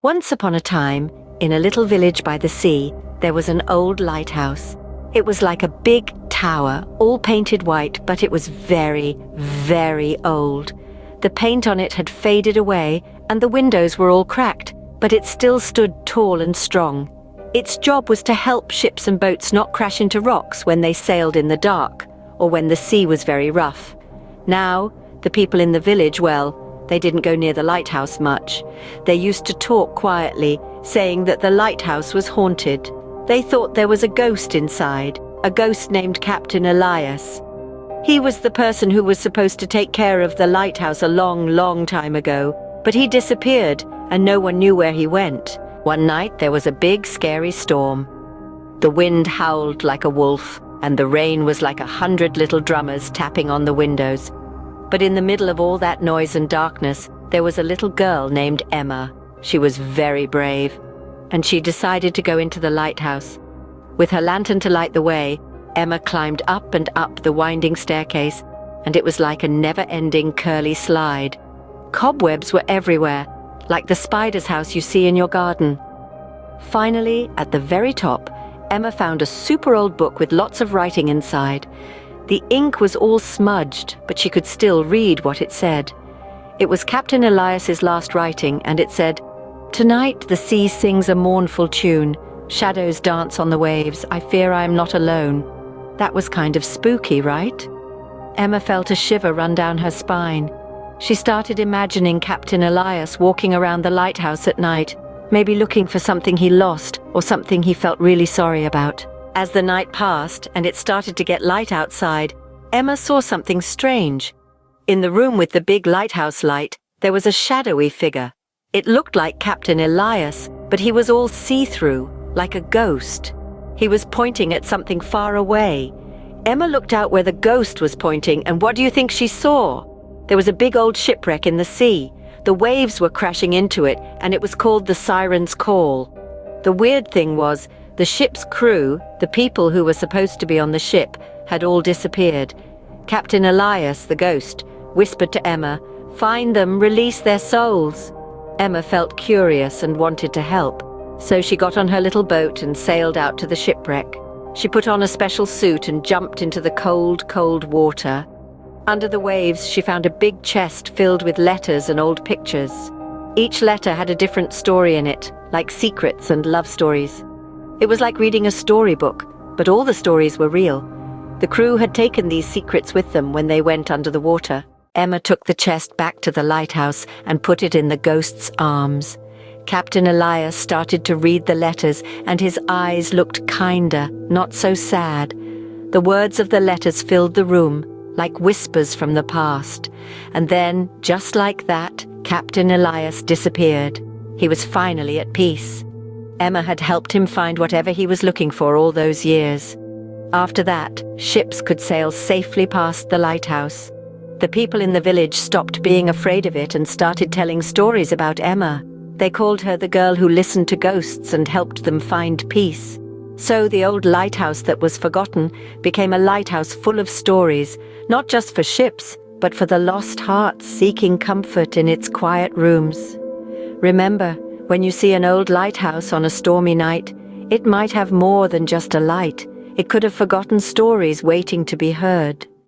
Once upon a time, in a little village by the sea, there was an old lighthouse. It was like a big tower, all painted white, but it was very, very old. The paint on it had faded away, and the windows were all cracked, but it still stood tall and strong. Its job was to help ships and boats not crash into rocks when they sailed in the dark, or when the sea was very rough. Now, the people in the village, well, they didn't go near the lighthouse much. They used to talk quietly, saying that the lighthouse was haunted. They thought there was a ghost inside, a ghost named Captain Elias. He was the person who was supposed to take care of the lighthouse a long, long time ago, but he disappeared and no one knew where he went. One night there was a big, scary storm. The wind howled like a wolf, and the rain was like 100 little drummers tapping on the windows. But in the middle of all that noise and darkness, there was a little girl named Emma. She was very brave, and she decided to go into the lighthouse. With her lantern to light the way, Emma climbed up and up the winding staircase, and it was like a never-ending curly slide. Cobwebs were everywhere, like the spider's house you see in your garden. Finally, at the very top, Emma found a super old book with lots of writing inside. The ink was all smudged, but she could still read what it said. It was Captain Elias's last writing, and it said, "Tonight the sea sings a mournful tune. Shadows dance on the waves. I fear I am not alone." That was kind of spooky, right? Emma felt a shiver run down her spine. She started imagining Captain Elias walking around the lighthouse at night, maybe looking for something he lost or something he felt really sorry about. As the night passed and it started to get light outside, Emma saw something strange. In the room with the big lighthouse light, there was a shadowy figure. It looked like Captain Elias, but he was all see-through, like a ghost. He was pointing at something far away. Emma looked out where the ghost was pointing, and what do you think she saw? There was a big old shipwreck in the sea. The waves were crashing into it, and it was called the Siren's Call. The weird thing was, the ship's crew, the people who were supposed to be on the ship, had all disappeared. Captain Elias, the ghost, whispered to Emma, "Find them, release their souls." Emma felt curious and wanted to help, so she got on her little boat and sailed out to the shipwreck. She put on a special suit and jumped into the cold, cold water. Under the waves, she found a big chest filled with letters and old pictures. Each letter had a different story in it, like secrets and love stories. It was like reading a storybook, but all the stories were real. The crew had taken these secrets with them when they went under the water. Emma took the chest back to the lighthouse and put it in the ghost's arms. Captain Elias started to read the letters, and his eyes looked kinder, not so sad. The words of the letters filled the room, like whispers from the past. And then, just like that, Captain Elias disappeared. He was finally at peace. Emma had helped him find whatever he was looking for all those years. After that, ships could sail safely past the lighthouse. The people in the village stopped being afraid of it and started telling stories about Emma. They called her the girl who listened to ghosts and helped them find peace. So the old lighthouse that was forgotten became a lighthouse full of stories, not just for ships, but for the lost hearts seeking comfort in its quiet rooms. Remember, when you see an old lighthouse on a stormy night, it might have more than just a light. It could have forgotten stories waiting to be heard.